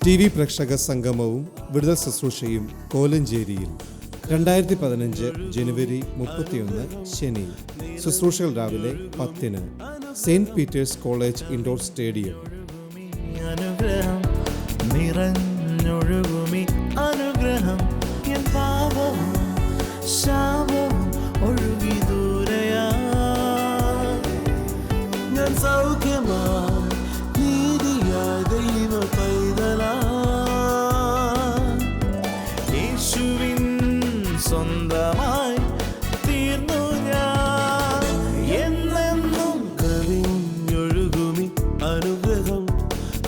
TV പ്രേക്ഷക സംഗമവും വിടുതൽ ശുശ്രൂഷയും കോലഞ്ചേരിയിൽ 2015 ജനുവരി 31 ശനി. ശുശ്രൂഷകൾ രാവിലെ 10-ന് Saint Peter's college indoor stadium. അനുഗ്രഹം നിറഞ്ഞൊഴുകുമി അനുഗ്രഹം എൻ പാപവും ശാപവും ഒഴുകി ദൂരയാ ഞാൻ സൗഖ്യമാ നീതിയായ ദൈവ പൈതലാ യേശുവിൻ സ്വന്തമായി തീർന്നു ഞാൻ എന്നെന്നും കവിഞ്ഞൊഴുകുമി അനുഗ്രഹം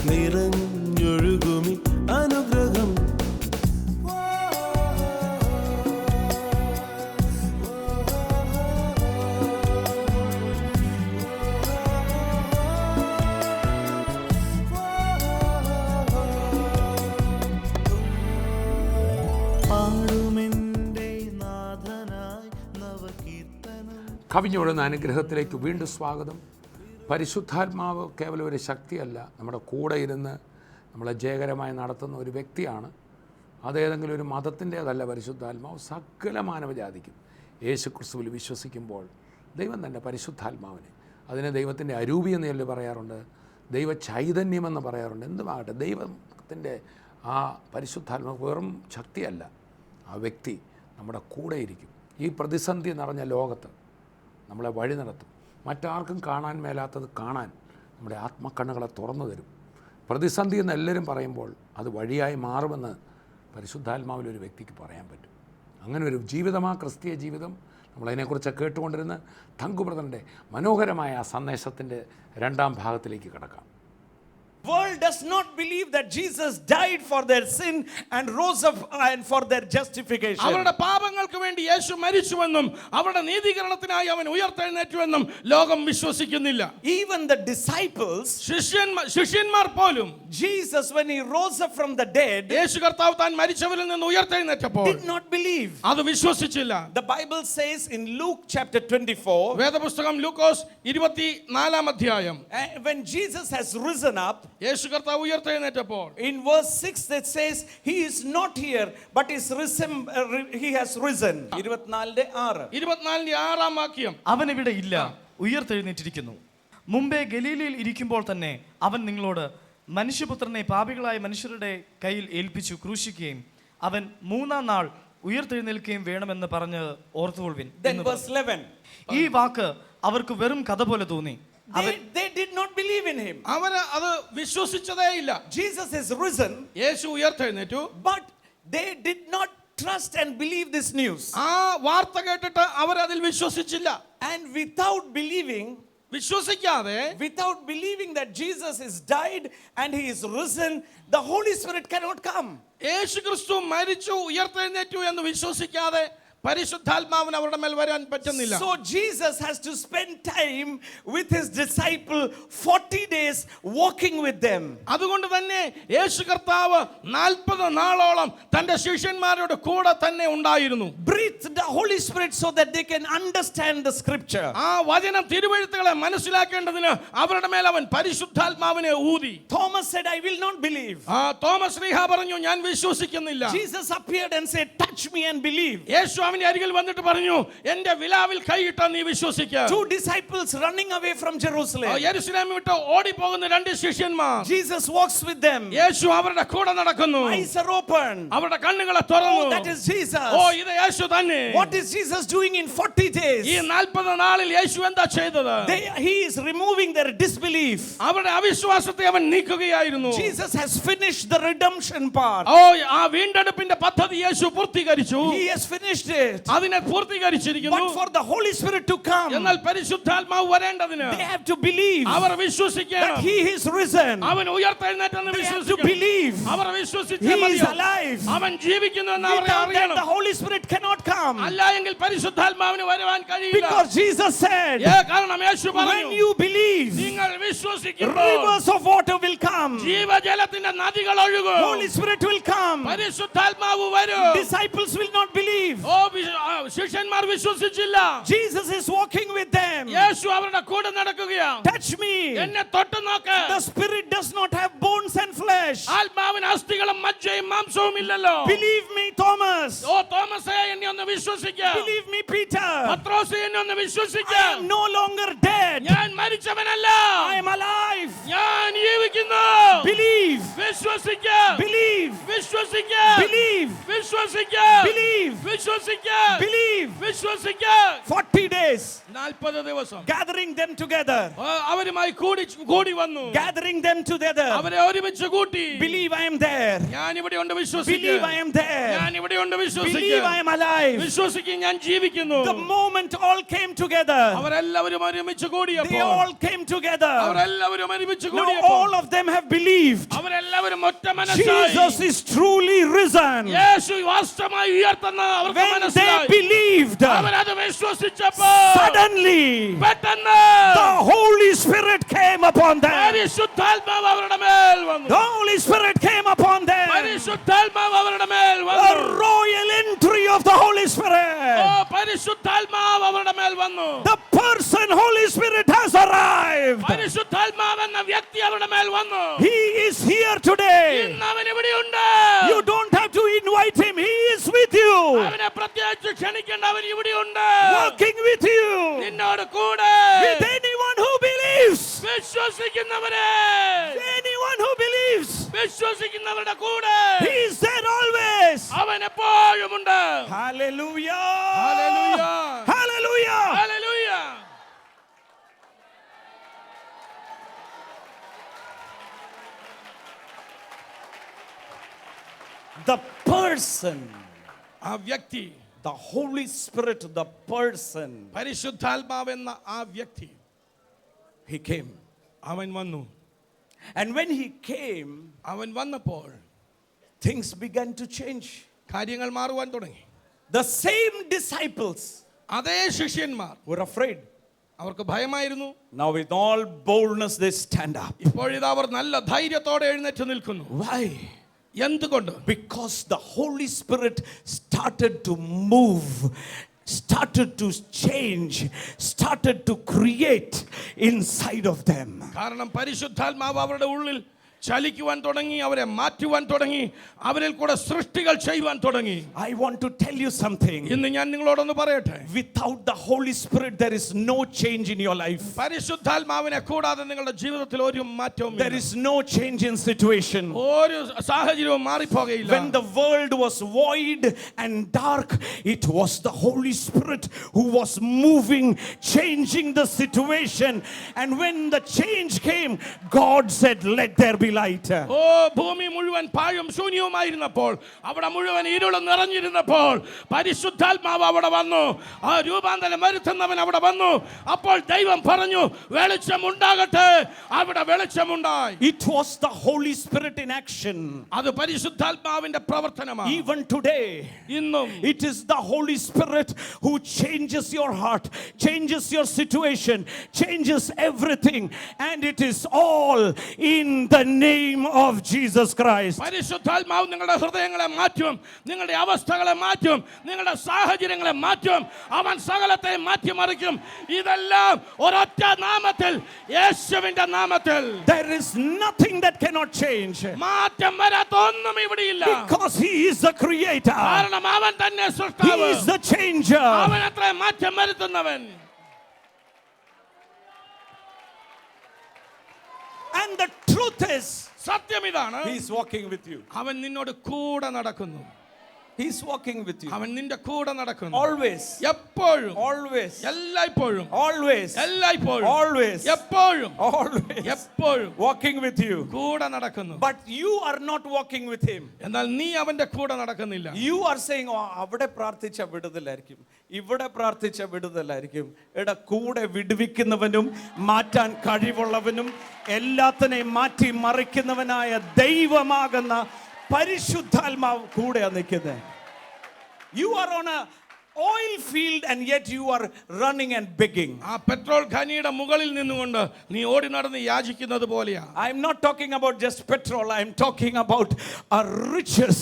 നിറഞ്ഞൊഴുകുമി അനുഗ്രഹം. പാടുമെന്റെ നാഥനായി നവകീർത്തനം. കവിഞ്ഞൊഴുന്ന അനുഗ്രഹത്തിലേക്ക് വീണ്ടും സ്വാഗതം. പരിശുദ്ധാത്മാവ് കേവലം ഒരു ശക്തിയല്ല, നമ്മുടെ കൂടെ ഇരുന്ന് നമ്മളെ ജയകരമായി നടത്തുന്ന ഒരു വ്യക്തിയാണ്. അതേതെങ്കിലും ഒരു മതത്തിൻ്റേതല്ല. പരിശുദ്ധാത്മാവ് സകല മാനവജാതിക്കും യേശു ക്രിസ്തുവിൽ വിശ്വസിക്കുമ്പോൾ ദൈവം തന്നെ പരിശുദ്ധാത്മാവിനെ, അതിനെ ദൈവത്തിൻ്റെ അരൂപി എന്ന് ചൊല്ലി പറയാറുണ്ട്, ദൈവ ചൈതന്യമെന്ന് പറയാറുണ്ട്. എന്തുമാകട്ടെ, ദൈവത്തിൻ്റെ ആ പരിശുദ്ധാത്മാവ് വെറും ശക്തിയല്ല, ആ വ്യക്തി നമ്മുടെ കൂടെ ഇരിക്കും. ഈ പ്രതിസന്ധി നിറഞ്ഞ ലോകത്ത് നമ്മളെ വഴി നടത്തും. മറ്റാർക്കും കാണാൻ മേലാത്തത് കാണാൻ നമ്മുടെ ആത്മക്കണ്ണുകളെ തുറന്നു തരും. പ്രതിസന്ധി എന്ന് എല്ലാവരും പറയുമ്പോൾ അത് വഴിയായി മാറുമെന്ന് പരിശുദ്ധാത്മാവിലൊരു വ്യക്തിക്ക് പറയാൻ പറ്റും. അങ്ങനെ ഒരു ജീവിതമാ ക്രിസ്തീയ ജീവിതം. നമ്മളതിനെക്കുറിച്ച് കേട്ടുകൊണ്ടിരുന്ന തങ്കുബ്രദറിൻ്റെ മനോഹരമായ ആ സന്ദേശത്തിൻ്റെ രണ്ടാം ഭാഗത്തിലേക്ക് കിടക്കാം. World does not believe that Jesus died for their sin and rose up and for their justification. അവരുടെ പാപങ്ങൾക്ക് വേണ്ടി യേശു മരിച്ചുവെന്നും അവരുടെ നീതീകരണത്തിനായി അവൻ ഉയർത്തെഴുന്നേറ്റുവെന്നും ലോകം വിശ്വസിക്കുന്നില്ല. Even the disciples, ശിഷ്യന്മാർ പോലും Jesus when he rose up from the dead, യേശു കർത്താവ് താൻ മരിച്ചവരിൽ നിന്ന് ഉയർത്തെഴുന്നേറ്റപ്പോൾ did not believe. അത് വിശ്വസിച്ചില്ല. The Bible says in Luke chapter 24, വേദപുസ്തകം ലൂക്കോസ് 24 അധ്യായം, when Jesus has risen up, യേശു കർത്താവ് ഉയർത്തെഴുന്നേറ്റപ്പോൾ in verse 6 that says he is not here but is risen, he has risen. 24 വാക്യം, അവൻ ഇവിടെ ഇല്ല, ഉയർത്തെഴുന്നേറ്റിരിക്കുന്നു. മുമ്പേ ഗലീലയിൽ ഇരിക്കുമ്പോൾ തന്നെ അവൻ നിങ്ങളോട് മനുഷ്യപുത്രനെ പാപികളായ മനുഷ്യരുടെ കയ്യിൽ ഏൽപ്പിച്ചു ക്രൂശിക്കുകയും അവൻ 3-ാം നാൾ ഉയർത്തെഴുന്നേൽക്കുകയും വേണമെന്ന് പറഞ്ഞ് ഓർത്തുകൊള്ളുവിൻ. Then verse 11, ഈ വാക്ക് അവർക്ക് വെറും കഥ പോലെ തോന്നി. they did not believe in him. അവര് അത് വിശ്വസിച്ചതേയില്ല. Jesus is risen, യേശു ഉയർത്തെഴുന്നേറ്റു, but they did not trust and believe this news. ആ വാർത്ത കേട്ടിട്ട് അവരതിൽ വിശ്വസിച്ചില്ല. And without believing that Jesus is died and he is risen, the Holy Spirit cannot come. യേശു ക്രിസ്തു മരിച്ചു ഉയർത്തെഴുന്നേറ്റു എന്ന് വിശ്വസിക്കാതെ പരിശുദ്ധാത്മാവിന് അവരുടെ മേൽ വരാൻ പറ്റുന്നില്ല. So Jesus has to spend time with his disciple 40 days walking with them. അതുകൊണ്ട് തന്നെ യേശു കർത്താവ് 40 നാളോളം തന്റെ ശിഷ്യന്മാരോട് കൂടെ തന്നെ ഉണ്ടായിരുന്നു. Breathe the Holy Spirit so that they can understand the scripture. ആ വചനം തിരുവെഴുത്തുകളെ മനസ്സിലാക്കേണ്ടതിന് അവരുടെ മേൽ അവൻ പരിശുദ്ധാത്മാവിനെ ഊതി. Thomas said, I will not believe. Thomas ശ്ലീഹ പറഞ്ഞു, ഞാൻ വിശ്വസിക്കുന്നില്ല. Jesus appeared and said, touch me and believe. യേശു അവന്റെ അരികിൽ വന്നിട്ട് പറഞ്ഞു, എന്റെ വിലാവിൽ കൈയിട്ടാ നീ വിശ്വസിക്കുക. 2 disciples running away from Jerusalem. യെരുശലേം വിട്ട് ഓടി പോകുന്ന 2 ശിഷ്യന്മാർ. Jesus walks with them. യേശു അവരുടെ കൂടെ നടക്കുന്നു. Eyes are open. അവരുടെ കണ്ണുകളെ തുറന്നു. Oh, that is Jesus. ഇത് യേശു തന്നെ. What is Jesus doing in 40 days? ഈ 40 നാളിൽ യേശു എന്താ ചെയ്തത്? He is removing their disbelief. അവരുടെ അവിശ്വാസത്തെ അവൻ നീക്കുകയായിരുന്നു. Jesus has finished the redemption part. ആ വീണ്ടെടുപ്പിന്റെ പദ്ധതി യേശു പൂർത്തീകരിച്ചു. He has finished it. അതിനെ പൂർത്തീകരിച്ചിരിക്കുന്നു. But for the Holy Spirit to come, എന്നാൽ പരിശുദ്ധാത്മാവ് വരേണ്ടതിന് they have to believe അവർ വിശ്വസിക്കണം. that he is risen. അവൻ ഉയർത്തെഴുന്നേറ്റെന്ന് They have to വിശ്വസിക്കണം. believe അവർ he വിശ്വസിച്ചേ is മതിയാവും. alive. അവൻ ജീവിക്കുന്നു എന്ന് അവർ Without that, അറിയണം. the Holy Spirit cannot come. അല്ല എങ്കിൽ പരിശുദ്ധാത്മാവിന് വരുവാൻ കഴിയില്ല. Because Jesus said, കാരണം യേശു പറഞ്ഞു, when you believe, നിങ്ങൾ വിശ്വസിക്കുമ്പോൾ rivers of water will come. ജീവജലത്തിന്റെ നദികൾ ഒഴുകും. Holy Spirit will come. പരിശുദ്ധാത്മാവ് വരും. disciples will not believe. ശിഷ്യന്മാർ വിശ്വസിച്ചില്ല. Jesus is walking with them. യേശു അവരുടെ കൂടെ നടക്കുകയാണ്. Touch me. എന്നെ തൊട്ട് നോക്ക്. The spirit does not have bones and flesh. ആത്മാവിന് അസ്ഥികളും മജ്ജയും മാംസവും ഇല്ലല്ലോ. Believe me, Thomas. ഓ തോമസേ, എന്നെ ഒന്ന് വിശ്വസിക്കുക. Believe me, Peter. പത്രോസേ, എന്നെ ഒന്ന് വിശ്വസിക്കുക. I am no longer dead. ഞാൻ മരിച്ചവനല്ല. I am alive. ഞാൻ ജീവിക്കുന്നു. Believe. വിശ്വസിക്കുക. Believe. വിശ്വസിക്കുക. Believe. വിശ്വസിക്കുക. Believe. വിശ്വസിക്കുക. Believe. വിശ്വസിക്കുക. 40 days. 40 ദിവസം Gathering them together. അവരുമായി കൂടി വന്നു. Gathering them together. അവരെ ഒരുമിച്ച് കൂട്ടി. Believe I am there. ഞാൻ ഇവിടെ ഉണ്ട് വിശ്വസിക്കുക. Believe I am there. ഞാൻ ഇവിടെ ഉണ്ട് വിശ്വസിക്കുക. Believe I am alive. വിശ്വസിക്കുക, ഞാൻ ജീവിക്കുന്നു. The moment all came together. അവരെല്ലാവരും ഒരുമിച്ച് കൂടിയപ്പോൾ They all came together. അവരെല്ലാവരും ഒരുമിച്ച് Now കൂടിയപ്പോൾ all of them have believed. അവരെല്ലാവരും ഒറ്റ മനസ്സായി. Jesus is truly risen. യേശു വാസ്തവമായി ഉയർത്തെന്ന് അവർക്ക് When they മനസ്സിലായി. believed, അവരത് വിശ്വസിച്ചപ്പോൾ suddenly പെട്ടെന്ന് the Holy Spirit came upon them. പരിശുദ്ധാത്മാവ് അവരുടെ മേൽ വന്നു. The Holy Spirit came upon them. പരിശുദ്ധാത്മാവ് അവരുടെ മേൽ A വന്നു. royal entry of the Holy Spirit. പരിശുദ്ധാത്മാവ് അവരുടെ മേൽ വന്നു. The person Holy Spirit has arrived. പരിശുദ്ധാത്മാവ് എന്ന വ്യക്തി അവരുടെ മേൽ വന്നു. He is here today. ഇന്ന് അവൻ ഇവിടെയുണ്ട്. You don't have to invite him. He is with you. അവനെ പ്രത്യേകിച്ച് ക്ഷണിക്കേണ്ട, അവൻ ഇവിടെയുണ്ട്. Walking with you. നിന്നോട് കൂടെ. With anyone who believes. വിശ്വസിക്കുന്നവരെ. Anyone who believes. വിശ്വസിക്കുന്നവരുടെ കൂടെ. He is there always. അവൻ എപ്പോഴും ഉണ്ട്. Hallelujah. Hallelujah. Hallelujah. Hallelujah. The person, ആ വ്യക്തി, the Holy Spirit, the person, പരിശുദ്ധാത്മാവ് എന്ന ആ വ്യക്തി, he came. അവൻ വന്നു. And when he came, അവൻ വന്നപ്പോൾ things began to change. കാര്യങ്ങൾ മാറുവാൻ തുടങ്ങി. The same disciples അതേ ശിഷ്യന്മാർ were afraid. അവർക്ക് ഭയമായിരുന്നു. Now with all boldness they stand up. ഇപ്പോഴിതാ അവർ നല്ല ധൈര്യത്തോടെ എഴുന്നേറ്റ് നിൽക്കുന്നു. Why? എന്തുകൊണ്ട്? Because the Holy Spirit started to move, started to change, started to create inside of them. കാരണം പരിശുദ്ധാത്മാവ് അവരുടെ ഉള്ളിൽ ചലിക്കുവാൻ തുടങ്ങി, അവരെ മാറ്റുവാൻ തുടങ്ങി, അവരിൽ കൂടെ സൃഷ്ടികൾ ചെയ്യുവാൻ തുടങ്ങി. I want to tell you something. ഇന്ന് ഞാൻ നിങ്ങളോടൊന്ന് പറയട്ടെ. Without the Holy Spirit there is no change in your life. പരിശുദ്ധാത്മാവിനെ കൂടാതെ നിങ്ങളുടെ ജീവിതത്തിൽ ഒരു മാറ്റവും There is no change in situation. ഒരു സാഹചര്യവും മാറിപ്പോകയില്ല. When the world was void and dark, it was the Holy Spirit who was moving, changing the situation. And when the change came, God said, let there be light. ഓ ഭൂമി മുഴുവൻ പാഴും ശൂന്യവുമായിരുന്നപ്പോൾ, അവിടെ മുഴുവൻ ഇരുളും നിറഞ്ഞിരുന്നപ്പോൾ പരിശുദ്ധാത്മാവ് അവിടെ വന്നു. ആ രൂപാന്തരം വരുത്തുന്നവൻ അവിടെ വന്നു. അപ്പോൾ ദൈവം പറഞ്ഞു, വെളിച്ചം ഉണ്ടാകട്ടെ. അവിടെ വെളിച്ചമുണ്ടായി. It was the Holy Spirit in action. അത് പരിശുദ്ധാത്മാവിന്റെ പ്രവർത്തനമാണ്. Even today, ഇന്നും it is the Holy Spirit who changes your heart, changes your situation, changes everything, and it is all in the name of Jesus Christ. പരിശുദ്ധാത്മാവ് നിങ്ങളുടെ ഹൃദയങ്ങളെ മാറ്റും, നിങ്ങളുടെ അവസ്ഥകളെ മാറ്റും, നിങ്ങളുടെ സാഹചര്യങ്ങളെ മാറ്റും. അവൻ സകലത്തെ മാറ്റിമറിക്കും. ഇതെല്ലാം ഒരൊറ്റ നാമത്തിൽ, യേശുവിന്റെ നാമത്തിൽ. There is nothing that cannot change മാറ്റം വരാത്ത ഒന്നും ഇവിടെയില്ല. because He is the creator. കാരണം അവൻ തന്നെ He സൃഷ്ടാവ്. is the changer. അവൻ അത്ര മാറ്റം വരുത്തുന്നവൻ. And the truth is, സത്യം ഇതാണ്, He is walking with you. അവൻ നിന്നോട് കൂടെ നടക്കുന്നു. He is walking with you. അവൻ നിന്റെ കൂടെ നടക്കുന്നു. Always. എപ്പോഴും. Always. എല്ലായ്പ്പോഴും. Always. എല്ലായ്പ്പോഴും. Always. എപ്പോഴും. Always. എപ്പോഴും Walking with you. കൂടെ നടക്കുന്നു. But you are not walking with Him. എന്നാൽ നീ അവന്റെ കൂടെ നടക്കുന്നില്ല. You are saying, oh, അവിടെ പ്രാർത്ഥിച്ച വിടുതലായിരിക്കും, ഇവിടെ പ്രാർത്ഥിച്ച വിടുതലായിരിക്കും. എടാ, കൂടെ വിടുവിക്കുന്നവനും മാറ്റാൻ കഴിവുള്ളവനും എല്ലാത്തിനെയും മാറ്റി മറിക്കുന്നവനായ ദൈവമാകുന്ന പരിശുദ്ധാത്മാവ് കൂടെയാണ് നിൽക്കുന്നത്. You are on a oil field and yet you are running and begging. ആ പെട്രോൾ ഖനിയുടെ മുകളിൽ നിന്നുകൊണ്ട് നീ ഓടി നടന്ന് യാചിക്കുന്നത് പോലെയാ. I am not talking about just petrol. I am talking about a riches.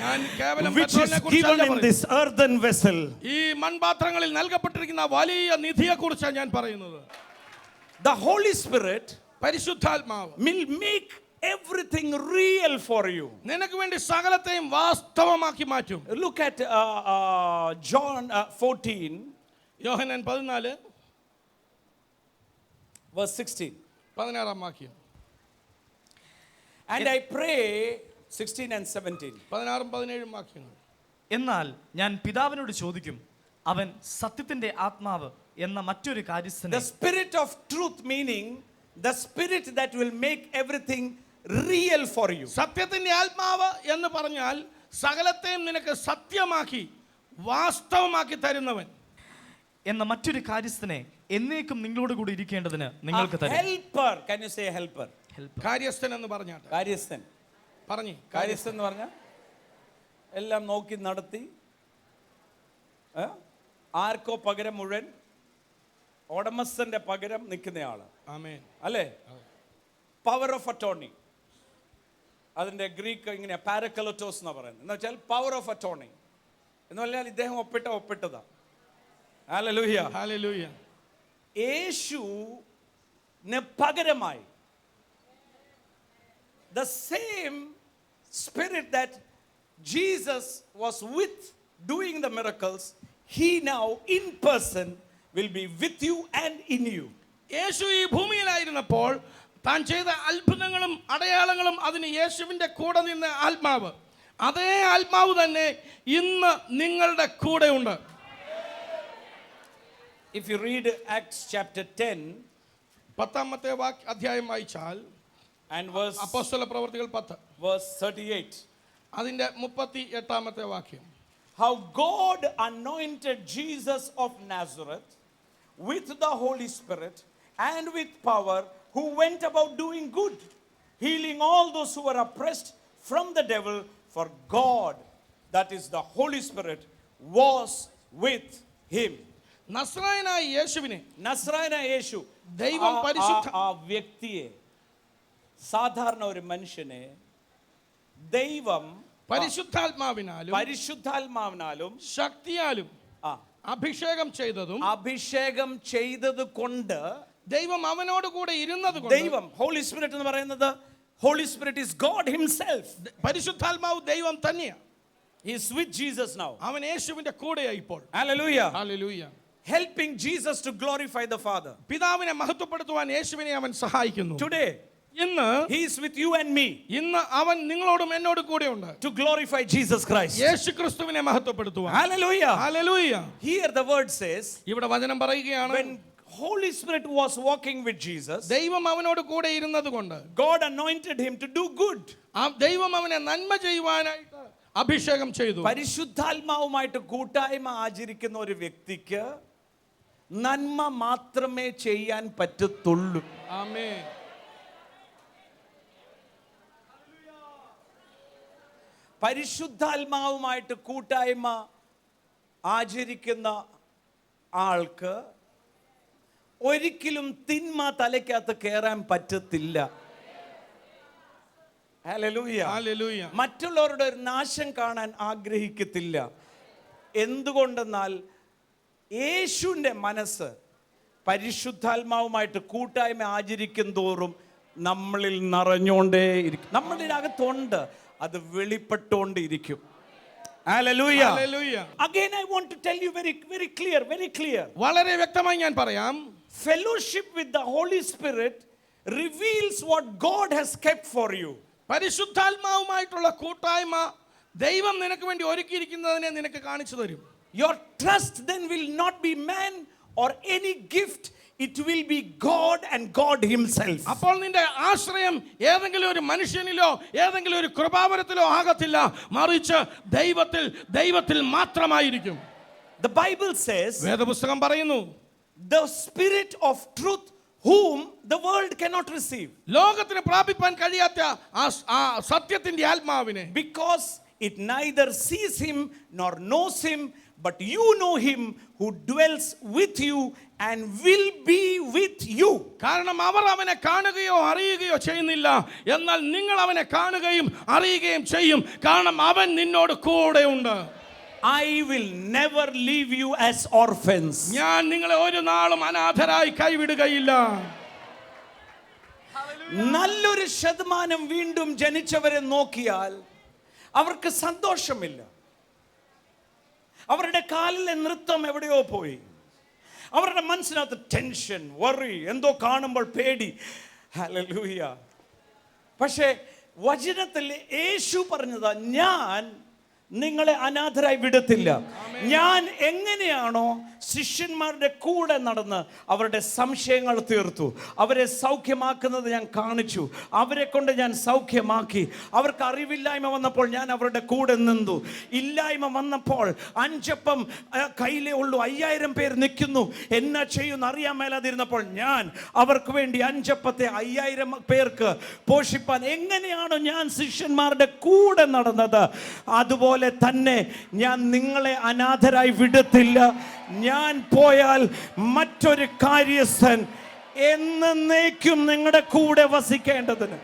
ഞാൻ കേവലം which is പെട്രോളിനെ കുറിച്ചല്ല given in പറയുന്നത്. this earthen vessel. ഈ മൺപാത്രങ്ങളിൽ നൽകപ്പെട്ടിരിക്കുന്ന വലിയ നിധിയെ കുറിച്ചാണ് ഞാൻ പറയുന്നത്. The Holy Spirit പരിശുദ്ധാത്മാവ് will make everything real for you. നിനക്ക് വേണ്ടി സകലത്തെയും വാസ്തവമാക്കി മാറ്റും. Look at John 14 Yohannan 14 verse 16. 16 വാക്യം. And I pray 16 and 17. 16 17 വാക്യങ്ങൾ. എന്നാൽ ഞാൻ പിതാവിനോട് ചോദിക്കും, അവൻ സത്യത്തിന്റെ ആത്മാവ് എന്ന മറ്റൊരു The കാര്യസ്ഥനെ, spirit of truth, meaning the spirit that will make everything real for you. സത്യത്തിന്റെ ആത്മാവ് എന്ന് പറഞ്ഞാൽ സകലത്തെയും നിനക്ക് സത്യമാക്കി വാസ്തവമാക്കി തരുന്നവൻ. എന്ന മറ്റൊരു കാര്യസ്ഥനെ എന്നേക്കും നിങ്ങളോട് കൂടി ഇരിക്കേണ്ടതിന് നിങ്ങൾക്ക് A തരും. helper. Can you say helper? കാര്യസ്ഥൻ എന്ന് പറഞ്ഞാട്ടെ. കാര്യസ്ഥൻ. പറഞ്ഞു. കാര്യസ്ഥൻ എന്ന് പറഞ്ഞാൽ എല്ലാം നോക്കി നടത്തി ആർക്കോ പകരം മുഴുവൻ ഉടമസ്ഥന്റെ പകരം നിൽക്കുന്നയാള്. ആമേൻ. അല്ലേ? Power of attorney. അതിന്റെ ഗ്രീക്ക് ഇങ്ങനെ പാരക്കലോറ്റോസ് എന്നാ പറയുന്നത്. എന്ന് വെച്ചാൽ പവർ ഓഫ് അറ്റോർണി എന്ന് പറഞ്ഞാൽ ഇദ്ദേഹം ഒപ്പിട്ടതാ. ഹല്ലേലൂയ. ഹല്ലേലൂയ. യേശുവിന് പകരമായി the same spirit that Jesus was with doing the miracles, he now in person will be with you and in you. യേശു ഈ ഭൂമിയിലായിരുന്നപ്പോൾ താൻ ചെയ്ത അത്ഭുതങ്ങളും അടയാളങ്ങളും അതിന് യേശുവിന്റെ കൂടെ നിന്ന ആത്മാവ്, അതേ ആത്മാവ് തന്നെ ഇന്ന് നിങ്ങളുടെ കൂടെ ഉണ്ട്. If you read Acts chapter 10 10 അധ്യായം വായിച്ചാൽ and verse അപ്പോസ്തല പ്രവൃത്തികൾ 10 verse 38, അതിന്റെ 38 വാക്യം. how God anointed Jesus of Nazareth with the Holy Spirit and with power, who went about doing good, healing all those who were oppressed from the devil, for God, that is the Holy Spirit, was with him. നസ്രായനായ യേശുവിനെ, നസ്രായനായ യേശു, ദൈവം പരിശുദ്ധ ആ വ്യക്തിയെ, സാധാരണ ഒരു മനുഷ്യനെ ദൈവം പരിശുദ്ധാത്മാവിനാലും ശക്തിയാലും അഭിഷേകം ചെയ്തത് കൊണ്ട് ദൈവം അവനോട് കൂടെ ഇരുന്നത് കൊണ്ട്, ദൈവം ഹോളി സ്പിരിറ്റ് എന്ന് പറയുന്നത്, Holy Spirit is God himself. പരിശുദ്ധാത്മാവ് ദൈവം തന്നെയാണ്. He is with Jesus now. അവൻ യേശുവിന്റെ കൂടെയായി ഇപ്പോൾ. Hallelujah. Hallelujah. Helping Jesus to glorify the Father. പിതാവിനെ മഹത്വപ്പെടുത്തുവാൻ യേശുവിനെ അവൻ സഹായിക്കുന്നു. Today ഇന്ന് he is with you and me. ഇന്ന് അവൻ നിങ്ങളോടും എന്നോടും കൂടെ ഉണ്ട്. To glorify Jesus Christ. യേശുക്രിസ്തുവിനെ മഹത്വപ്പെടുത്തുവാൻ. Hallelujah. Hallelujah. Here the word says, ഇവിടെ വചനം പറയുകയാണ്, when Holy Spirit was walking with Jesus, ദൈവം അവനോട് കൂടെ ഇരുന്നതുകൊണ്ട് God anointed him to do good. ദൈവം അവനെ നന്മ ചെയ്യുവാനായിട്ട് അഭിഷേകം ചെയ്തു. പരിശുദ്ധാത്മാവുമായിട്ട് കൂട്ടായ്മ ആചരിക്കുന്ന ഒരു വ്യക്തിക്ക് നന്മ മാത്രമേ ചെയ്യാൻ പറ്റത്തുള്ളൂ. ആമേൻ. പരിശുദ്ധാത്മാവുമായിട്ട് കൂട്ടായ്മ ആചരിക്കുന്ന ആൾക്ക് ഒരിക്കലും തിന്മ തലയ്ക്കകത്ത് കയറാൻ പറ്റത്തില്ല. ഹല്ലേലൂയ. ഹല്ലേലൂയ. മറ്റുള്ളവരുടെ ഒരു നാശം കാണാൻ ആഗ്രഹിക്കത്തില്ല. എന്തുകൊണ്ടെന്നാൽ യേശുവിൻ്റെ മനസ്സ് പരിശുദ്ധാത്മാവുമായിട്ട് കൂട്ടായ്മ ആചരിക്കും തോറും നമ്മളിൽ നിറഞ്ഞുകൊണ്ടേയിരിക്കും. നമ്മളുടെ അകത്തുണ്ട്, അത് വെളിപ്പെട്ടുകൊണ്ടിരിക്കും. Hallelujah. Hallelujah. Again I want to tell you very clear. വളരെ വ്യക്തമായി ഞാൻ പറയാം. Fellowship with the Holy Spirit reveals what God has kept for you. പരിശുദ്ധാത്മാവുമായിട്ടുള്ള കൂട്ടായ്മ ദൈവം നിനക്ക് വേണ്ടി ഒരുക്കിയിരിക്കുന്നതിനെ നിനക്ക് കാണിച്ചു തരും. Your trust then will not be man or any gift, it will be God and God himself. അപ്പോൾ നിന്റെ ആശ്രയം ഏതെങ്കിലും ഒരു മനുഷ്യനിലോ ഏതെങ്കിലും ഒരു കൃപാവരത്തിലോ ആകത്തില്ല, മറിച്ച് ദൈവത്തിൽ മാത്രമായിരിക്കും. The Bible says, വേദപുസ്തകം പറയുന്നു, the spirit of truth whom the world cannot receive. ലോകത്തിന് പ്രാപിപ്പാൻ കഴിയാത്ത ആ സത്യത്തിന്റെ ആത്മാവിനെ, because it neither sees him nor knows him, but you know him who dwells with you and will be with you. കാരണം അവർ അവനെ കാണുകയോ അറിയുകയോ ചെയ്യുന്നില്ല, എന്നാൽ നിങ്ങൾ അവനെ കാണുകയും അറിയുകയും ചെയ്യും, കാരണം അവൻ നിന്നോട് കൂടെ ഉണ്ട്. I will never leave you as orphans. ഞാൻ നിങ്ങളെ ഒരു നാളും അനാഥരായി കൈവിടുകയില്ല. നല്ലൊരു ശതമാനം വീണ്ടും ജനിച്ചവരെ നോക്കിയാൽ അവർക്ക് സന്തോഷമില്ല. അവരുടെ കാലിലെ നൃത്തം എവിടെയോ പോയി. അവരുടെ മനസ്സിനകത്ത് ടെൻഷൻ, വറി, എന്തോ കാണുമ്പോൾ പേടി. ഹല്ലേലൂയ. പക്ഷേ വചനത്തിൽ യേശു പറഞ്ഞതാ, ഞാൻ നിങ്ങളെ അനാഥരായി വിടത്തില്ല. ഞാൻ എങ്ങനെയാണോ ശിഷ്യന്മാരുടെ കൂടെ നടന്ന് അവരുടെ സംശയങ്ങൾ തീർത്തു, അവരെ സൗഖ്യമാക്കുന്നത് ഞാൻ കാണിച്ചു, അവരെ കൊണ്ട് ഞാൻ സൗഖ്യമാക്കി. അവർക്ക് അറിവില്ലായ്മ വന്നപ്പോൾ ഞാൻ അവരുടെ കൂടെ നിന്നു. ഇല്ലായ്മ വന്നപ്പോൾ 5 അപ്പം കയ്യിലേ ഉള്ളൂ, 5000 പേർ നിൽക്കുന്നു, എന്നാ ചെയ്യുമെന്ന് അറിയാൻ മേലാതിരുന്നപ്പോൾ ഞാൻ അവർക്ക് വേണ്ടി 5 അപ്പത്തെ 5000 പേർക്ക് പോഷിപ്പാൻ എങ്ങനെയാണോ ഞാൻ ശിഷ്യന്മാരുടെ കൂടെ നടന്നത്, അതുപോലെ തന്നെ ഞാൻ നിങ്ങളെ അനാഥരായി വിടത്തില്ല. ഞാൻ പോയാൽ മറ്റൊരു കാര്യസ്ഥൻ എന്നേക്കും നിങ്ങളുടെ കൂടെ വസിക്കേണ്ടതിന്.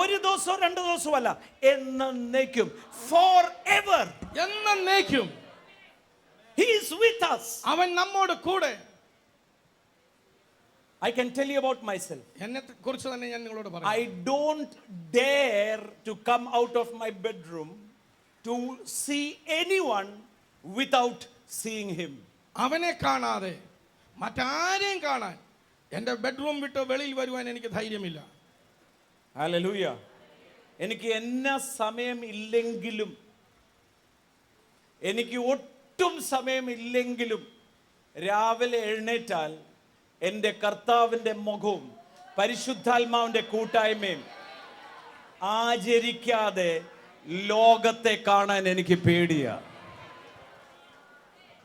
ഒരു ദിവസമോ 2 ദിവസമോ അല്ല, എന്നേക്കും, ഫോർ എവർ, എന്നേക്കും he is with us. അവൻ നമ്മോട് കൂടെ. I can tell you about myself. എന്നെ കുറിച്ച് തന്നെ ഞാൻ നിങ്ങളോട് പറയാം. I don't dare to come out of my bedroom to see anyone without seeing him. അവനെ കാണാതെ മറ്റാരെയും കാണാൻ എൻ്റെ ബെഡ്റൂം വിട്ട് വെളിയിൽ വരുവാൻ എനിക്ക് ധൈര്യമില്ല. Hallelujah. എനിക്ക് എന്നാ സമയം ഇല്ലെങ്കിലും, എനിക്ക് ഒട്ടും സമയമില്ലെങ്കിലും രാവിലെ എഴുന്നേറ്റാൽ എൻ്റെ കർത്താവിൻ്റെ മുഖവും പരിശുദ്ധാത്മാവിൻ്റെ കൂട്ടായ്മയും ആചരിക്കാതെ ലോകത്തെ കാണാൻ എനിക്ക് പേടിയാ.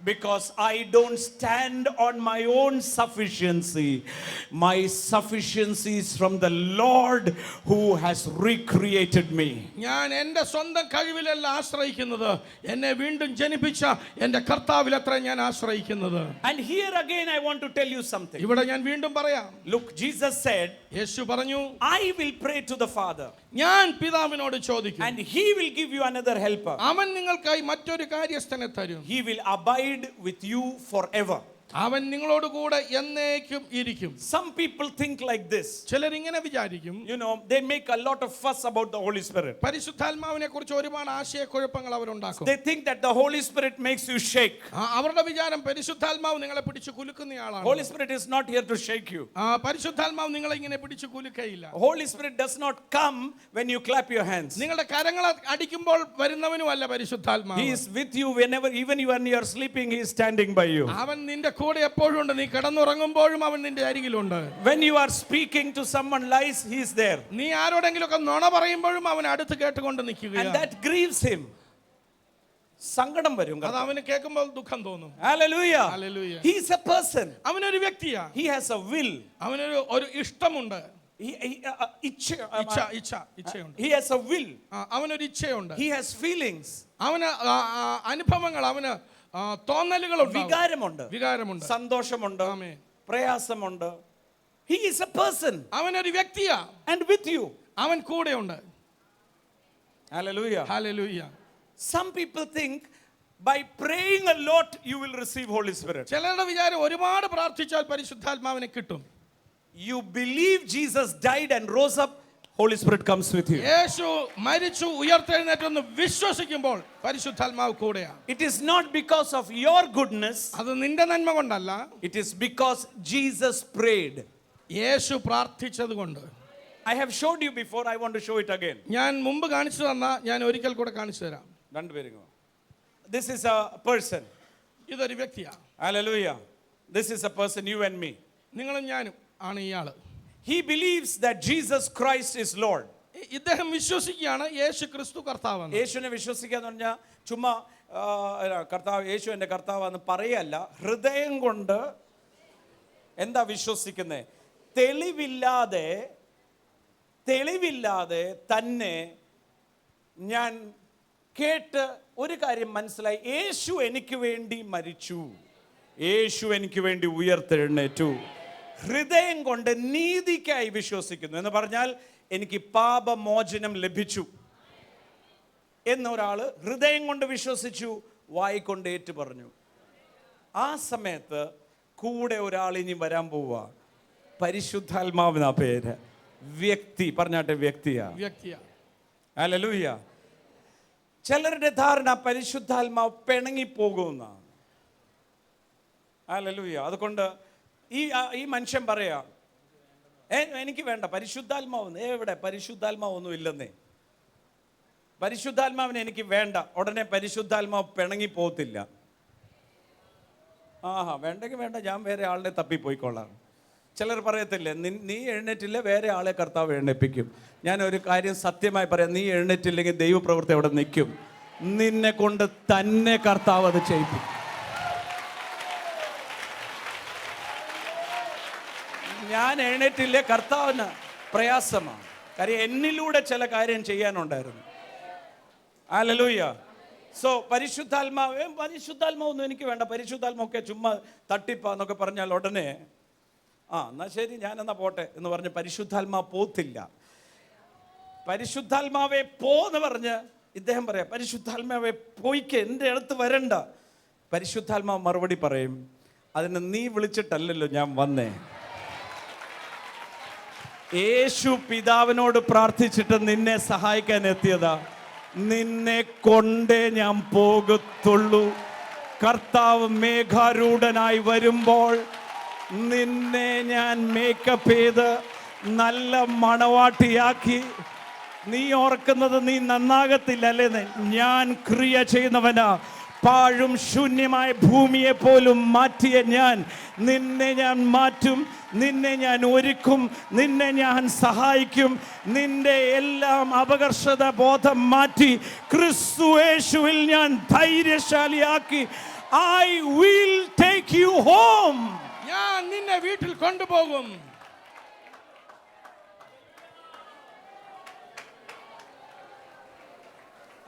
Because I don't stand on my own sufficiency. My sufficiency is from the Lord who has recreated me. ഞാൻ എൻ്റെ സ്വന്തം കഴിവിലല്ല ആശ്രയിക്കുന്നത്, എന്നെ വീണ്ടും ജനിപ്പിച്ച എൻ്റെ കർത്താവിലത്ര ഞാൻ ആശ്രയിക്കുന്നത്. And here again I want to tell you something. ഇവിടെ ഞാൻ വീണ്ടും പറയാം. Look, Jesus said, യേശു പറഞ്ഞു, I will pray to the Father ഞാൻ പിതാവിനോട് ചോദിക്കും, and he will give you another helper. അവൻ നിങ്ങൾക്കായി മറ്റൊരു കാര്യസ്ഥനെ തരും. He will abide with you forever. അവൻ നിങ്ങളോട് കൂടെ എന്നേക്കും ഇരിക്കും. Some people think like this. ചിലർ ഇങ്ങനെ വിചാരിക്കും, You know, they make a lot of fuss about the Holy Spirit. പരിശുദ്ധാത്മാവിനെ കുറിച്ച് ഒരുപാട് ആശയക്കുഴപ്പങ്ങൾ അവരുണ്ടാക്കും. They think that the Holy Spirit makes you shake. അവരുടെ വിചാരം പരിശുദ്ധാത്മാവ് നിങ്ങളെ പിടിച്ച് കുലുക്കുന്നയാളാണ്. Holy Spirit is not here to shake you. പരിശുദ്ധാത്മാവ് നിങ്ങളെ ഇങ്ങനെ പിടിച്ച് കുലുക്കയില്ല. Holy Spirit does not come when you clap your hands. നിങ്ങളുടെ കരങ്ങൾ അടിക്കുമ്പോൾ വരുന്നവനുമല്ല പരിശുദ്ധാത്മാവ്. He is with you whenever, even when you are sleeping, he is standing by you. അവൻ നിന്റെ കൂടെ എപ്പോഴും ഉണ്ട്. നീ കിടന്നുറങ്ങുമ്പോഴും അവൻ നിന്റെ അരികിലുണ്ട്. When you are speaking to someone lies, he is there. നീ ആരോടെങ്കിലും ഒക്കെ നുണ പറയുമ്പോഴും അവൻ അടുത്ത് കേട്ടുകൊണ്ട് നിൽക്കുകയാണ്. And that grieves him. സങ്കടം വരും. അത് അവന് കേൾക്കുമ്പോൾ ദുഃഖം തോന്നും. Hallelujah. Hallelujah. He is a person. അവനൊരു വ്യക്തിയാ. He has a will. അവനൊരു ഇഷ്ടമുണ്ട്. ഇച്ഛയുണ്ട്. He has a will. അവനൊരു ഇച്ഛയുണ്ട്. He has feelings. അവന് അനുഭവങ്ങൾ, അവന് തോന്നലുകളുണ്ട്, വികാരമുണ്ട്, സന്തോഷമുണ്ട്, ആമേൻ, പ്രയാസമുണ്ട്. He is a person. അവനൊരു വ്യക്തിയാ. And with you. അവൻ കൂടെയുണ്ട്. Hallelujah. Hallelujah. Some people think by praying a lot you will receive Holy Spirit. ചിലരുടെ വിചാരം ഒരുപാട് പ്രാർത്ഥിച്ചാൽ പരിശുദ്ധാത്മാവിനെ കിട്ടും. You believe Jesus died and rose up, Holy Spirit comes with you. യേശു മരിച്ചു ഉയർത്തെഴുന്നേറ്റെന്ന് വിശ്വസിക്കുമ്പോൾ പരിശുദ്ധാത്മാവ് കൂടെയാണ്. It is not because of your goodness. അത് നിന്റെ നന്മ കൊണ്ടല്ല. It is because Jesus prayed. യേശു പ്രാർത്ഥിച്ചത് കൊണ്ട്. I have showed you before. I want to show it again. ഞാൻ മുമ്പ് കാണിച്ചു തന്ന ഞാൻ ഒരിക്കൽ കൂടെ കാണിച്ചു തരാം. This is a person. ഇതൊരു വ്യക്തിയാ. Hallelujah. This is a person, you and me. നിങ്ങളും ഞാനും ആണ് ഇയാള്. He believes that Jesus Christ is Lord. ഇദ്ദേഹം വിശ്വസിക്കുകയാണ് യേശു ക്രിസ്തു കർത്താവാണ്. യേശുവിനെ വിശ്വസിക്കാന്ന് പറഞ്ഞാൽ ചുമ്മാ കർത്താവ്, യേശു എൻ്റെ കർത്താവാന്ന് പറയല്ല, ഹൃദയം കൊണ്ട് എന്താ വിശ്വസിക്കുന്നത്? തെളിവില്ലാതെ തെളിവില്ലാതെ തന്നെ ഞാൻ കേട്ട് ഒരു കാര്യം മനസ്സിലായി. യേശു എനിക്ക് വേണ്ടി മരിച്ചു, യേശു എനിക്ക് വേണ്ടി ഉയർത്തെഴുന്നേറ്റു. ഹൃദയം കൊണ്ട് നീതിക്കായി വിശ്വസിക്കുന്നു എന്ന് പറഞ്ഞാൽ എനിക്ക് പാപമോചനം ലഭിച്ചു എന്നൊരാൾ ഹൃദയം കൊണ്ട് വിശ്വസിച്ചു, വായിക്കൊണ്ട് ഏറ്റു പറഞ്ഞു. ആ സമയത്ത് കൂടെ ഒരാൾ ഇനി വരാൻ പോവുക. പരിശുദ്ധാത്മാവിനാ പേര്. വ്യക്തി പറഞ്ഞാട്ടെ, വ്യക്തിയാ. ഹല്ലേലൂയ. ചിലരുടെ ധാരണ പരിശുദ്ധാത്മാവ് പിണങ്ങിപ്പോകുമെന്നാണ്. ഹല്ലേലൂയ. അതുകൊണ്ട് ഈ മനുഷ്യൻ പറയാ, എനിക്ക് വേണ്ട പരിശുദ്ധാത്മാവ്. എവിടെ പരിശുദ്ധാത്മാവൊന്നും ഇല്ലെന്നേ. പരിശുദ്ധാത്മാവിനെ എനിക്ക് വേണ്ട. ഉടനെ പരിശുദ്ധാത്മാവ് പിണങ്ങിപ്പോകത്തില്ല. വേണ്ടെങ്കിൽ വേണ്ട, ഞാൻ വേറെ ആളിനെ തപ്പിപ്പോയിക്കൊള്ളാം. ചിലർ പറയത്തില്ലേ, നീ എഴുന്നേറ്റില്ല, വേറെ ആളെ കർത്താവ് എഴുന്നേൽപ്പിക്കും. ഞാൻ ഒരു കാര്യം സത്യമായി പറയാം, നീ എഴുന്നേറ്റില്ലെങ്കിൽ ദൈവപ്രവൃത്തി അവിടെ നിൽക്കും. നിന്നെ കൊണ്ട് തന്നെ കർത്താവ് അത് ചെയ്യിപ്പിക്കും. ഞാൻ എഴുന്നേറ്റില്ലേ, കർത്താവിന് പ്രയാസമാണ്. കാര്യം എന്നിലൂടെ ചില കാര്യം ചെയ്യാനുണ്ടായിരുന്നു. ഹല്ലേലൂയ. സോ പരിശുദ്ധാത്മാവൊന്നും എനിക്ക് വേണ്ട, പരിശുദ്ധാത്മാവൊക്കെ ചുമ്മാ തട്ടിപ്പാന്നൊക്കെ പറഞ്ഞാൽ ഉടനെ എന്നാ ശരി, ഞാനെന്നാ പോട്ടെ എന്ന് പറഞ്ഞ് പരിശുദ്ധാത്മാവ് പോത്തില്ല. പരിശുദ്ധാത്മാവെ പോന്ന് പറഞ്ഞ് ഇദ്ദേഹം പറയാം, പരിശുദ്ധാത്മാവെ പോയിക്ക്, എൻ്റെ അടുത്ത് വരണ്ട. പരിശുദ്ധാത്മാവ് മറുപടി പറയും, അതിന് നീ വിളിച്ചിട്ടല്ലല്ലോ ഞാൻ വന്നേ. യേശു പിതാവിനോട് പ്രാർത്ഥിച്ചിട്ട് നിന്നെ സഹായിക്കാൻ എത്തിയതാ. നിന്നെ കൊണ്ടേ ഞാൻ പോകത്തുള്ളൂ. കർത്താവ് മേഘാരൂഢനായി വരുമ്പോൾ നിന്നെ ഞാൻ മേക്കപ്പ് ചെയ്ത് നല്ല മണവാട്ടിയാക്കി. നീ ഓർക്കുന്നത് നീ നന്നാകത്തില്ല അല്ലേ? ഞാൻ ക്രിയ ചെയ്യുന്നവനാ. പാഴും ശൂന്യമായ ഭൂമിയെ പോലും മാറ്റിയ നിന്നെ ഞാൻ മാറ്റും, നിന്നെ ഞാൻ ഒരുക്കും, നിന്നെ ഞാൻ സഹായിക്കും. നിന്റെ എല്ലാം അപകർഷത ബോധം മാറ്റി ക്രിസ്തു യേശുവിൽ ഞാൻ ധൈര്യശാലിയാക്കി. I will take you home. ഞാൻ നിന്നെ വീട്ടിൽ കൊണ്ടുപോകും.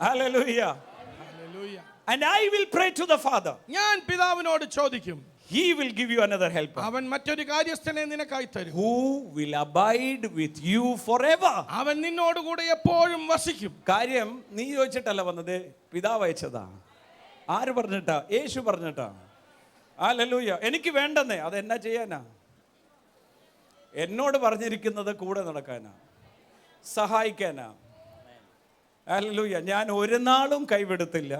Hallelujah. Hallelujah. And I will pray to the Father. ഞാൻ പിതാവിനോട് ചോദിക്കും. He will give you another helper. അവൻ മറ്റൊരു കാര്യസ്ഥനെ നിനക്കായി തരും. Who will abide with you forever. അവൻ നിന്നോട് കൂടെ എപ്പോഴും വസിക്കും. കാര്യം നീ ചോദിച്ചിട്ടല്ല വന്നത്, പിതാവ് അയച്ചതാ. ആര് പറഞ്ഞിട്ടാ? യേശു പറഞ്ഞിട്ടാ. ഹല്ലേലൂയ. എനിക്ക് വേണ്ടെന്നേ, അത് എന്നാ ചെയ്യാനാ? എന്നോട് പറഞ്ഞിരിക്കുന്നത് കൂടെ നടക്കാനാ, സഹായിക്കാനാ. ഹല്ലേലൂയ. ഞാൻ ഒരു നാളും കൈവിടത്തില്ല,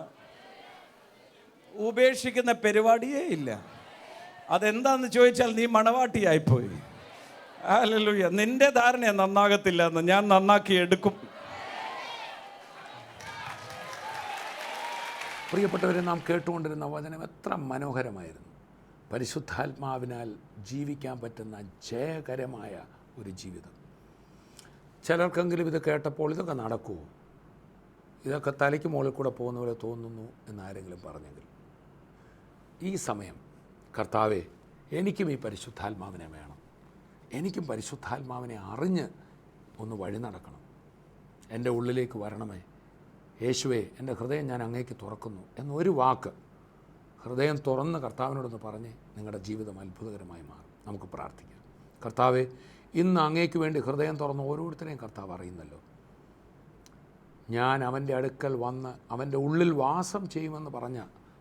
ഉപേക്ഷിക്കുന്ന പരിപാടിയേ ഇല്ല. അതെന്താന്ന് ചോദിച്ചാൽ നീ മണവാട്ടിയായിപ്പോയി. ഹല്ലേലൂയ. നിന്റെ ധാരണ നന്നാകത്തില്ല എന്ന്, ഞാൻ നന്നാക്കി എടുക്കും. പ്രിയപ്പെട്ടവരെ, നാം കേട്ടുകൊണ്ടിരുന്ന വചനം എത്ര മനോഹരമായിരുന്നു. പരിശുദ്ധാത്മാവിനാൽ ജീവിക്കാൻ പറ്റുന്ന ജയകരമായ ഒരു ജീവിതം. ചിലർക്കെങ്കിലും ഇത് കേട്ടപ്പോൾ ഇതൊക്കെ നടക്കുമോ, ഇതൊക്കെ തലയ്ക്ക് മുകളിൽ കൂടെ പോകുന്ന പോലെ തോന്നുന്നു എന്നാരെങ്കിലും പറഞ്ഞെങ്കിൽ, ഈ സമയം കർത്താവേ, എനിക്കും ഈ പരിശുദ്ധാത്മാവിനെ വേണം, എനിക്കും പരിശുദ്ധാത്മാവിനെ അറിഞ്ഞ് ഒന്ന് വഴി നടക്കണം, എൻ്റെ ഉള്ളിലേക്ക് വരണമേ യേശുവേ, എൻ്റെ ഹൃദയം ഞാൻ അങ്ങേക്ക് തുറക്കുന്നു എന്നൊരു വാക്ക് ഹൃദയം തുറന്ന് കർത്താവിനോടൊന്ന് പറഞ്ഞ് നിങ്ങളുടെ ജീവിതം അത്ഭുതകരമായി മാറും. നമുക്ക് പ്രാർത്ഥിക്കാം. കർത്താവേ, ഇന്ന് അങ്ങേക്ക് വേണ്ടി ഹൃദയം തുറന്ന് ഓരോരുത്തരെയും കർത്താവ് അറിയുന്നല്ലോ. ഞാൻ അവൻ്റെ അടുക്കൽ വന്ന് അവൻ്റെ ഉള്ളിൽ വാസം ചെയ്യുമെന്ന് പറഞ്ഞ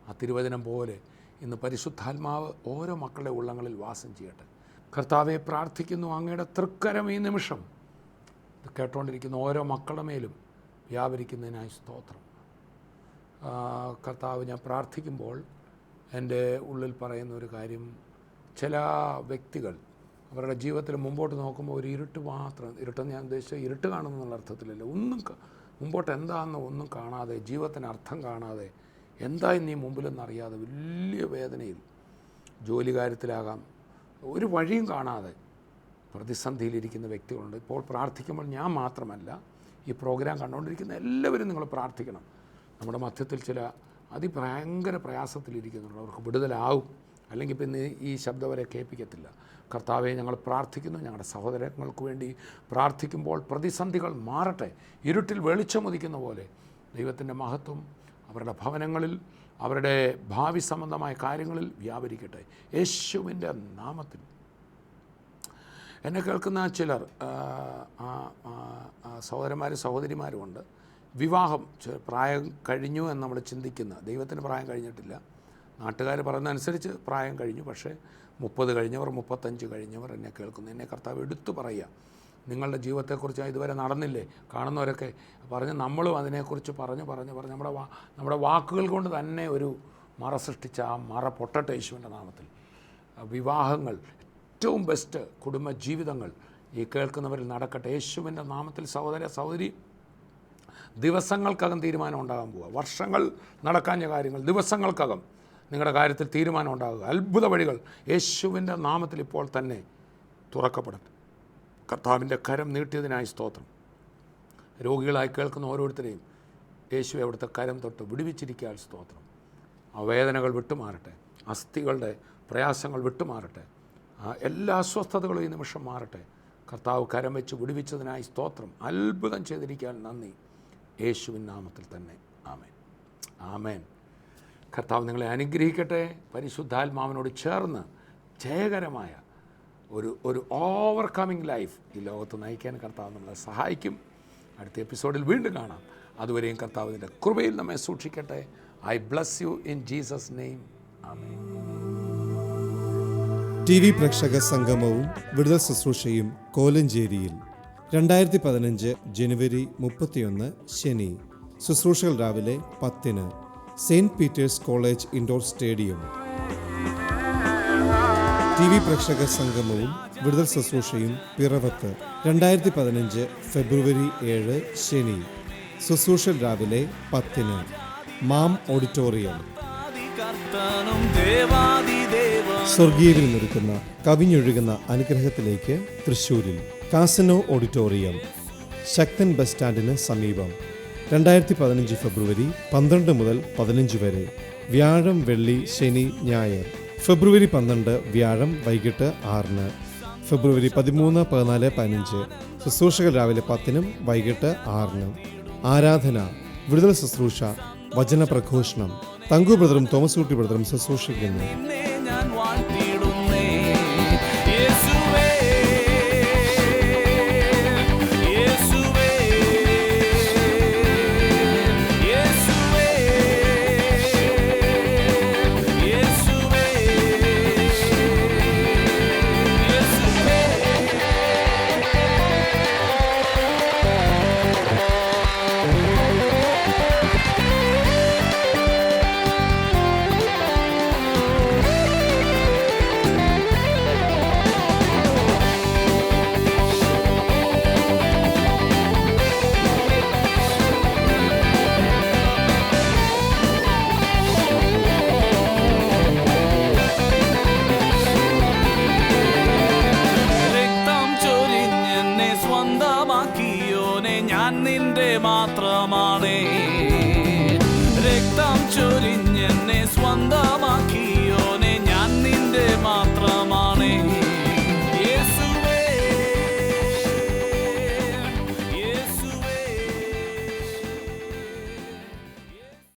ആ തിരുവചനം പോലെ ഇന്ന് പരിശുദ്ധാത്മാവ് ഓരോ മക്കളുടെ ഉള്ളങ്ങളിൽ വാസം ചെയ്യട്ടെ. കർത്താവെ, പ്രാർത്ഥിക്കുന്നു, അങ്ങയുടെ തൃക്കരം ഈ നിമിഷം ഇത് കേട്ടുകൊണ്ടിരിക്കുന്ന ഓരോ മക്കളുടെ മേലും വ്യാപരിക്കുന്നതിനായി സ്തോത്രം. കർത്താവ്, ഞാൻ പ്രാർത്ഥിക്കുമ്പോൾ എൻ്റെ ഉള്ളിൽ പറയുന്ന ഒരു കാര്യം, ചില വ്യക്തികൾ അവരുടെ ജീവിതത്തിൽ മുമ്പോട്ട് നോക്കുമ്പോൾ ഒരു ഇരുട്ട് മാത്രം, ഇരുട്ടെന്ന് ഞാൻ ഉദ്ദേശിച്ച ഇരുട്ട് കാണുന്നുള്ള അർത്ഥത്തിലല്ല, ഒന്നും മുമ്പോട്ട് എന്താണെന്ന് ഒന്നും കാണാതെ, ജീവിതത്തിന് അർത്ഥം കാണാതെ, എന്തായി നീ മുമ്പിലെന്നറിയാതെ വലിയ വേദനയിൽ, ജോലി കാര്യത്തിലാകാം, ഒരു വഴിയും കാണാതെ പ്രതിസന്ധിയിലിരിക്കുന്ന വ്യക്തികളുണ്ട്. ഇപ്പോൾ പ്രാർത്ഥിക്കുമ്പോൾ ഞാൻ മാത്രമല്ല, ഈ പ്രോഗ്രാം കണ്ടുകൊണ്ടിരിക്കുന്ന എല്ലാവരും നിങ്ങൾ പ്രാർത്ഥിക്കണം. നമ്മുടെ മധ്യത്തിൽ ചില അതിഭയങ്കര പ്രയാസത്തിലിരിക്കുന്നുണ്ട്, അവർക്ക് വിടുതലാവും, അല്ലെങ്കിൽ പിന്നെ ഈ ശബ്ദം വരെ കേൾപ്പിക്കത്തില്ല. കർത്താവെ, ഞങ്ങൾ പ്രാർത്ഥിക്കുന്നു. ഞങ്ങളുടെ സഹോദരങ്ങൾക്ക് വേണ്ടി പ്രാർത്ഥിക്കുമ്പോൾ പ്രതിസന്ധികൾ മാറട്ടെ. ഇരുട്ടിൽ വെളിച്ചമുദിക്കുന്ന പോലെ ദൈവത്തിൻ്റെ മഹത്വം അവരുടെ ഭവനങ്ങളിൽ, അവരുടെ ഭാവി സംബന്ധമായ കാര്യങ്ങളിൽ വ്യാപരിക്കട്ടെ യേശുവിൻ്റെ നാമത്തിൽ. എന്നെ കേൾക്കുന്ന ചിലർ സഹോദരന്മാരും സഹോദരിമാരുമുണ്ട്. വിവാഹം പ്രായം കഴിഞ്ഞു എന്ന് നമ്മൾ ചിന്തിക്കുന്ന, ദൈവത്തിന് പ്രായം കഴിഞ്ഞിട്ടില്ല, നാട്ടുകാർ പറയുന്നതനുസരിച്ച് പ്രായം കഴിഞ്ഞു. പക്ഷേ 30 കഴിഞ്ഞവർ, 35 കഴിഞ്ഞവർ എന്നെ കേൾക്കുന്നു. എന്നെ കർത്താവ് എടുത്തു പറയുക, നിങ്ങളുടെ ജീവിതത്തെക്കുറിച്ച് ഇതുവരെ നടന്നില്ലേ? കാണുന്നവരൊക്കെ പറഞ്ഞ് നമ്മളും അതിനെക്കുറിച്ച് പറഞ്ഞ് നമ്മുടെ വാക്കുകൾ കൊണ്ട് തന്നെ ഒരു മറ സൃഷ്ടിച്ച ആ മറ പൊട്ടട്ടെ യേശുവിൻ്റെ നാമത്തിൽ. വിവാഹങ്ങൾ, ഏറ്റവും ബെസ്റ്റ് കുടുംബ ജീവിതങ്ങൾ ഈ കേൾക്കുന്നവരിൽ നടക്കട്ടെ യേശുവിൻ്റെ നാമത്തിൽ. സഹോദര സഹോദരി, ദിവസങ്ങൾക്കകം തീരുമാനം ഉണ്ടാകാൻ പോവുക. വർഷങ്ങൾ നടക്കാഞ്ഞ കാര്യങ്ങൾ ദിവസങ്ങൾക്കകം നിങ്ങളുടെ കാര്യത്തിൽ തീരുമാനം ഉണ്ടാകുക. അത്ഭുത വഴികൾ യേശുവിൻ്റെ നാമത്തിൽ ഇപ്പോൾ തന്നെ തുറക്കപ്പെടട്ടെ. കർത്താവിൻ്റെ കരം നീട്ടിയതിനായി സ്തോത്രം. രോഗികളായി കേൾക്കുന്ന ഓരോരുത്തരെയും യേശു അവിടുത്തെ കരം തൊട്ട് വിടുവിച്ചിരിക്കാൻ സ്തോത്രം. ആ വേദനകൾ വിട്ടുമാറട്ടെ, അസ്ഥികളുടെ പ്രയാസങ്ങൾ വിട്ടുമാറട്ടെ, എല്ലാ അസ്വസ്ഥതകളും ഈ നിമിഷം മാറട്ടെ. കർത്താവ് കരം വെച്ച് വിടുവിച്ചതിനായി സ്തോത്രം. അത്ഭുതം ചെയ്തിരിക്കാൻ നന്ദി യേശുവിൻ നാമത്തിൽ തന്നെ. ആമേൻ, ആമേൻ. കർത്താവ് നിങ്ങളെ അനുഗ്രഹിക്കട്ടെ. പരിശുദ്ധാത്മാവിനോട് ചേർന്ന് ജയകരമായ ഒരു ഓവർകമ്മിങ് ലൈഫ് ഈ ലോകത്ത് നയിക്കാൻ കർത്താവ് നമ്മളെ സഹായിക്കും. അടുത്ത എപ്പിസോഡിൽ വീണ്ടും കാണാം. അതുവരെയും കർത്താവിൻ്റെ കൃപയിൽ നമ്മെ സൂക്ഷിക്കട്ടെ. I bless you in Jesus name. ആമേൻ. TV പ്രേക്ഷക സംഗമവും വിടുതൽ ശുശ്രൂഷയും കോലഞ്ചേരിയിൽ 2015 ജനുവരി 31 ശനി. ശുശ്രൂഷകൾ രാവിലെ 10-ന് Saint Peter's college indoor stadium. TV പ്രേക്ഷക സംഗമവും വിടുതൽ ശുശ്രൂഷയും പിറവത്ത് 2015 ഫെബ്രുവരി 7 ശനി. ശുശ്രൂഷകൾ രാവിലെ 10-ന് മാം ഓഡിറ്റോറിയം. സ്വർഗീയരിൽ നിൽക്കുന്ന കവിഞ്ഞൊഴുകുന്ന അനുഗ്രഹത്തിലേക്ക് തൃശ്ശൂരിൽ കാസനോ ഓഡിറ്റോറിയം, ശക്തൻ ബസ് സ്റ്റാൻഡിന് സമീപം. 2015 ഫെബ്രുവരി 12 മുതൽ 15 വരെ. വ്യാഴം, വെള്ളി, ശനി, ഞായർ. ഫെബ്രുവരി 12 വ്യാഴം വൈകിട്ട് 6-ന്. ഫെബ്രുവരി 13, 14, 15 ശുശ്രൂഷകൾ രാവിലെ 10-നും വൈകിട്ട് 6-നും. ആരാധന, വിടുതൽ ശുശ്രൂഷ, വചന പ്രഘോഷണം. തങ്കു ബ്രദറും തോമസ് കുട്ടി ബ്രദറും ശുശ്രൂഷിക്കുന്നു. ഞാൻ നിന്റെ മാത്രമാണ്. രക്തം ചൊരിഞ്ഞെന്നെ സ്വന്തമാക്കി